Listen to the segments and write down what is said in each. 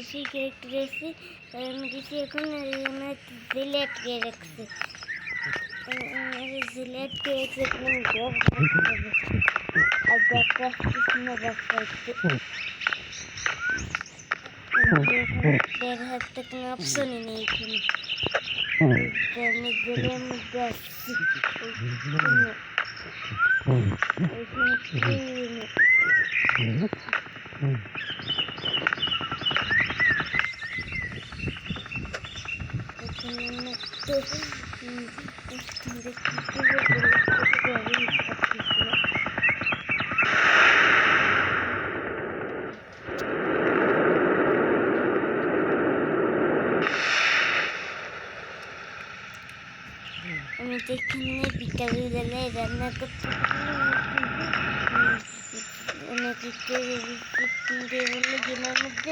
সেই ক্যারেক্টার এসে আমি দিচ্ছি এখন জিলেট কে রাখছি জিলেট কে বের হাতে কোনো অপশনই নেই এখানে আমি গেলের মধ্যে আসছি আমি তো এখানে বিকালবেলায় রান্না করতে অনেকে বললো গেমের মধ্যে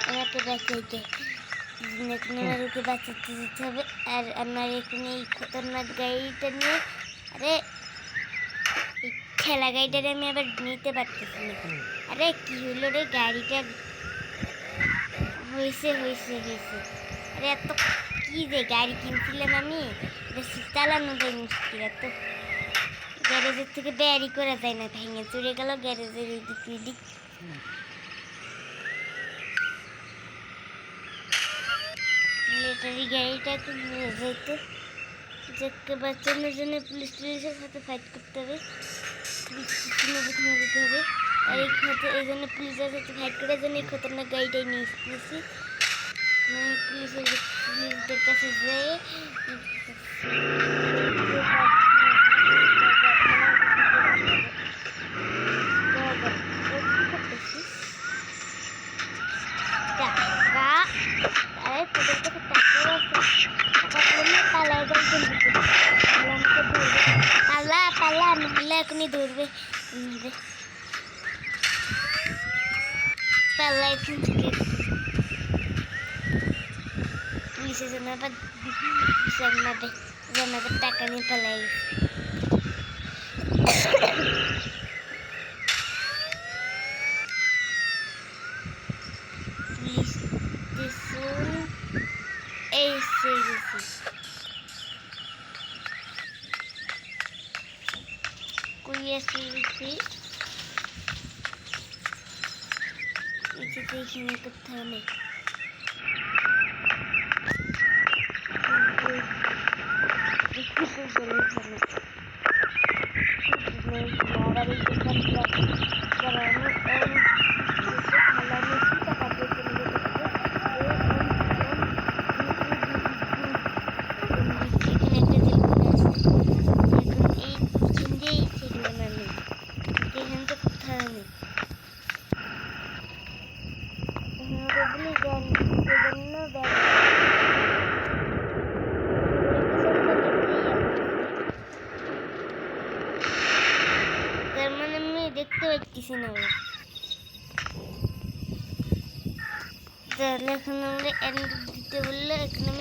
আমাকে বাঁচাইতে আমার ওকে বাঁচাতে যেতে হবে। আর আমার এখানে এই খতরনাক গাড়িটা নিয়ে আরে এই ঠেলা গাড়িটারে আমি আবার নিতে পারতেছি না। আরে কি হলো রে গাড়িটা হয়েছে আরে এত কি যে গাড়ি কিনছিলাম আমি চালানোটাই মুশকিল। এত গ্যারেজের থেকে বেয়ারি করা যায় না, ভেঙে চড়ে গেল গ্যারেজের এদিক ওইদিক। মিলিটারি গাড়িটাকে নিয়ে যেতে যাকে বাঁচানোর জন্য পুলিশের সাথে ফাইট করতে হবে, পুলিশ স্টেশনে যেতে হবে। আর এই জন্য পুলিশের সাথে ফাইট করার জন্য এই খতরনাক গাড়িটাই নিয়ে এসেছি। পুলিশদের কাছে যেয়ে পালা নাহলে এখনই ধরবে পাল্লা এখন থেকে পুলিশের জন্য আবার আমাদের টাকা নিয়ে পালাই পুলিশ স্টেশন এসে গেছি। এখানে কোথাও নেই। তার মানে আমি দেখতে পাচ্ছি না, তাহলে এখন আমরা এন্ড দিতে বললে এখানে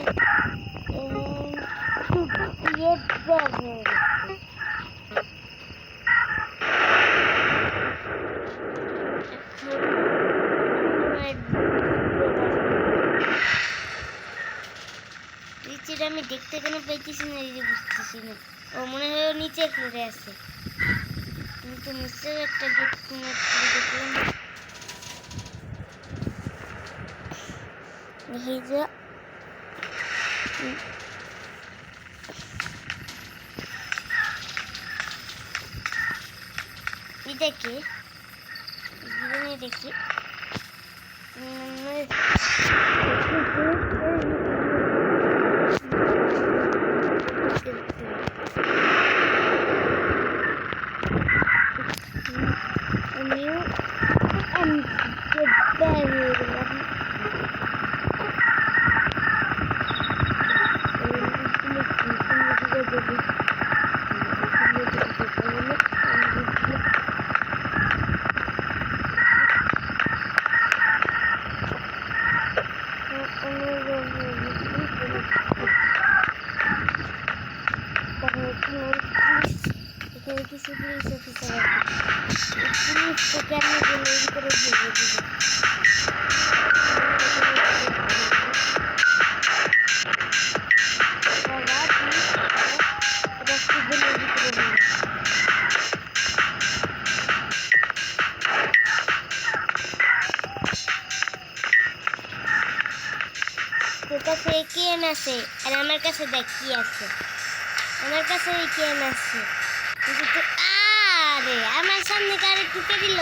আমি দেখতে কেন পাইতেছি না, বুঝতেছি না। ও মনে হয় নিচে ফ্লোরে আছে, কিন্তু নিশ্চয়ই একটা গেট দেখলাম। দেখি দেখি কিছু পুলিশ অফিসার পুলিশ তো কেন করে কাছে একেএম আছে আর আমার কাছে দেখ কি আছে আমার কাছে একেএম আছে কিন্তু আরে আমার সামনে কারে ঢুকে দিল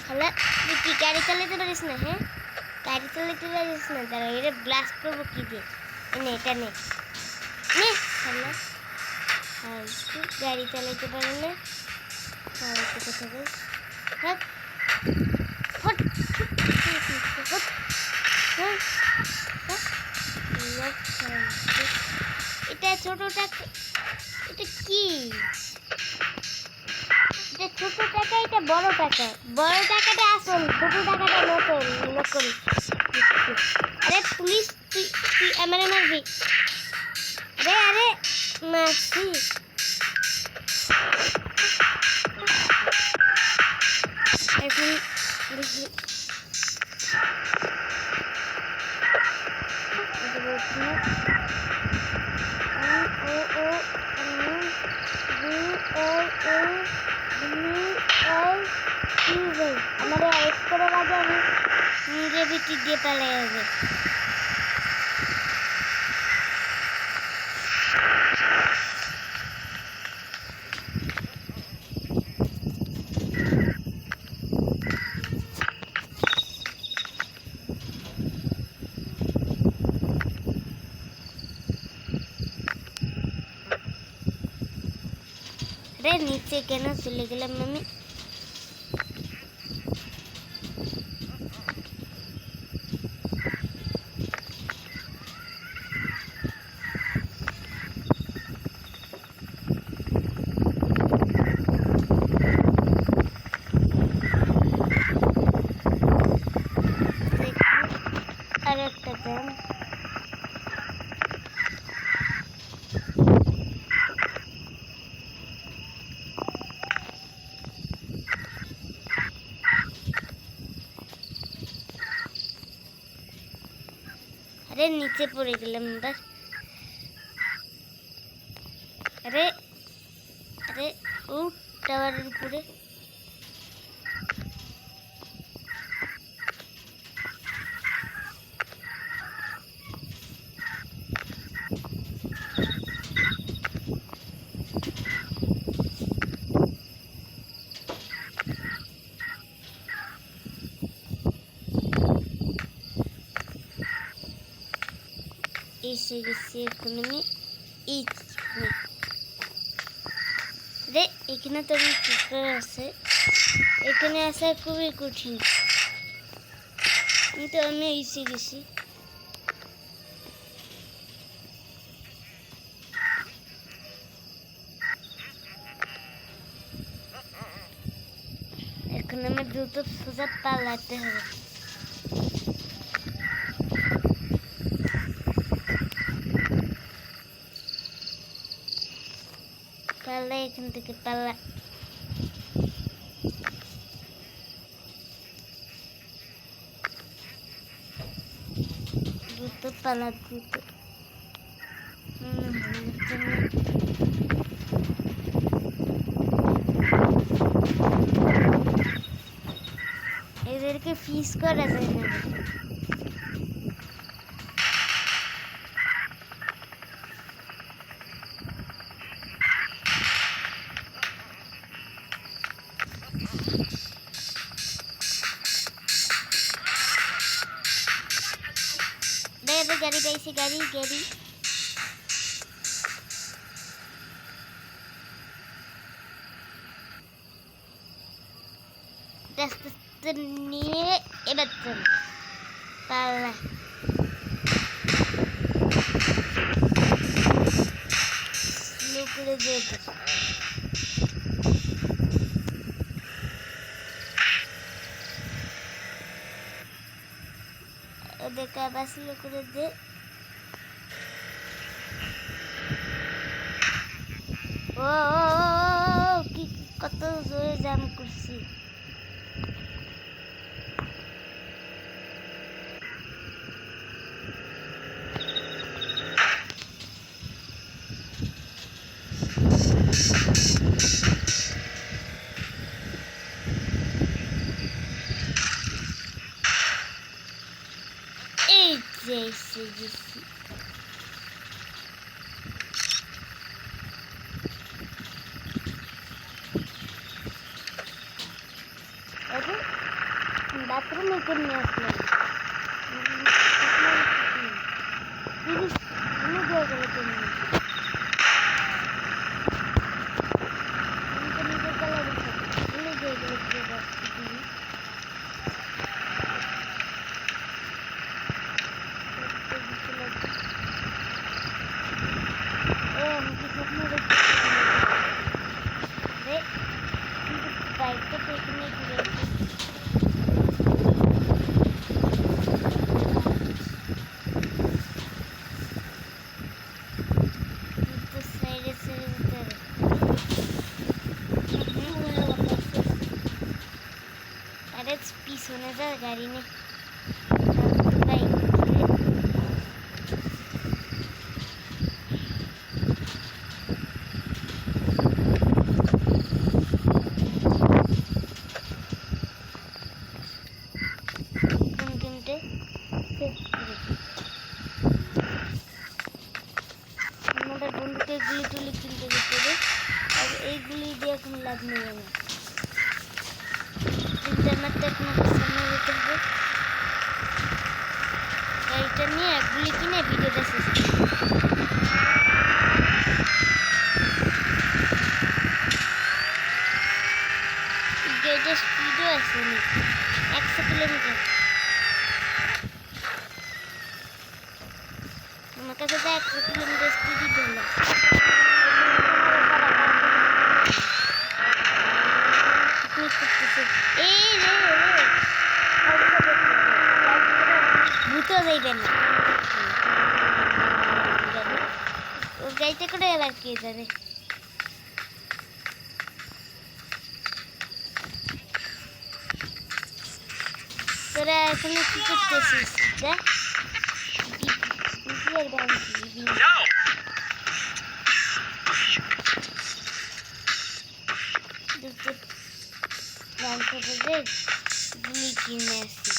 শালা তুই কি গাড়ি চালাতে পারিস না হ্যাঁ গাড়ি চালাতে পারিস না তারা এটা ব্লাস্ট করবো কি দিয়ে নে এটা নে নে শালা আর গাড়ি চালাতে পারে না আর কথা বল হ্যাঁ হট হট হ্যাঁ এটা ছোট টাকা এটা কি এটা ছোট টাকা এটা বড় টাকাটা আসল ছোট টাকাটা নকল আরে পুলিশ তুই আমারে মারবি আরে মারছি এখন দেখি हमारे आइस पर राजा है मुझे भी टिड्डे पाले हैं अरे नीचे के ना चले गए मम्मी अरे नीचे पड़े गए बस अरे अरे ओ टावर पूरे এসে গেছি এখন আমি রে এখানে তো কুকুর আছে এখানে আসা খুবই কঠিন কিন্তু আমি এসে গেছি এখন আমার দ্রুত সোজা পালাতে হবে পালা এখান থেকে পালা দ্রুত পালা দ্রুত এদেরকে ফিস করা যায় না गाड़ी पैसे गाड़ी गाड़ी रास्ते নিয়ে এবার চল পালা স্লো করে যেতে ওদেরকে আবার স্লো করে দে ও কি কত জোরে জাম করছি এসে গেছি। বাথরুমে কেমনি আসলাম? বাইকটা পেছনে ঘুরে পিছনে যা গাড়ি নেই বাইক আমাদের বন্ধুকে গুলি টুলি কিনতে যেতে হবে আর এইগুলি দিয়ে এখন লাভ নেবে না ইন্টারনেটটা এখন সামনে যেতে হবে গাড়িটা নিয়ে গুলি কিনে ভিডিওটা শেষ গাড়িটার স্পিডও আছে 100 কিলোমিটার আমার কাছে তো 100 কিলোমিটার স্পিডই চলে ভূত যাইবে না ও গাড়িতে করে এবার কে যাবে তোরা এখানে কি করতেছিস দেখ গুলি কিনে আসি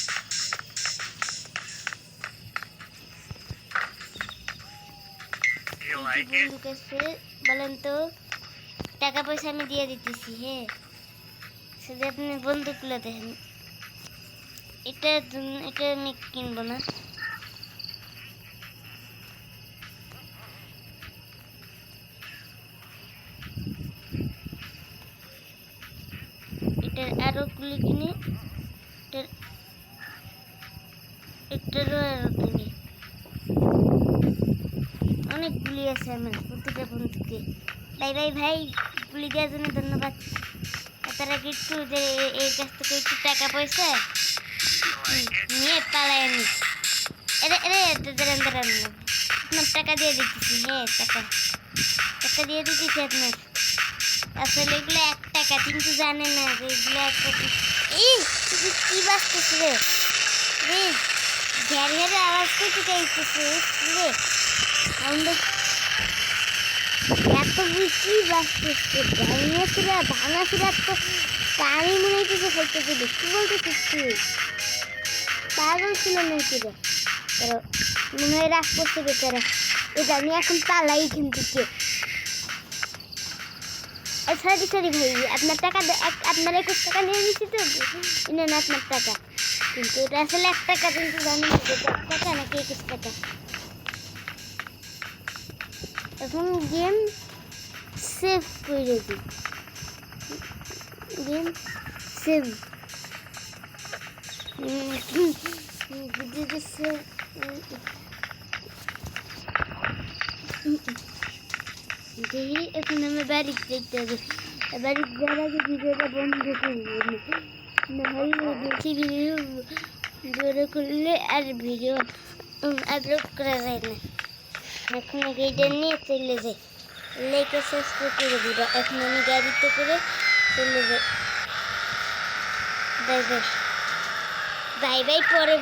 বন্ধু কাছে বলেন তো টাকা পয়সা আমি দিয়ে দিতেছি হ্যাঁ সেটা আপনি বন্দুকগুলো দেখেন এটা আমি কিনবো না এটার আরো গুলি কিনে এটারও আরো কিনে অনেকগুলি আছে আমার প্রতিটা বন্ধুকে ভাই ভাই ভাই গুলি দেওয়ার জন্য ধন্যবাদ তারা একটু যে এর কাছ থেকে একটু টাকা পয়সা নিয়ে পালাই আমি দাঁড়ান আপনার টাকা দিয়ে দিতেছি হ্যাঁ টাকা দিয়ে দিতেছি আপনার আসলে এগুলো 1 টাকা কিন্তু জানে না যে এগুলো 1 টাকা এই কি বাজতেছে রে রে ঘের ঘেরে আওয়াজ করতে চাইতেছে রে এত বেশি বাজতেছে ভাঙাচুরা তো কানে মনে হইতেছে ফেলতে দিল কি বলতেছিস তুই পাগল ছিল নাকি রে মনে হয় রাগ করতে বেচারা এটা আমি এখন পালাই এখান থেকে সরি ভাই আপনার টাকা আপনার 21 টাকা নিয়ে নিচ্ছি তো নেন আপনার টাকা কিন্তু এটা আসলে 1 টাকা কিন্তু জানেন 1 টাকা নাকি 21 টাকা এখন গেম সেভ করে দিই গেম সেভ ভিডিওতে সেভ দেখি এখন আমি বাড়িতে দেখতে হবে বাড়িতে যাওয়ার আগে ভিডিওটা বন্ধ করবো নাহলে বেশি ভিডিও বড় করলে আর ভিডিও আপলোড করা যায় না এখন গাড়িটা নিয়ে চলে যাই লেকে সাবস্ক্রাইব করে দিবা এখন আমি গাড়িতে করে চলে যাই বাই বাই বাই বাই পরে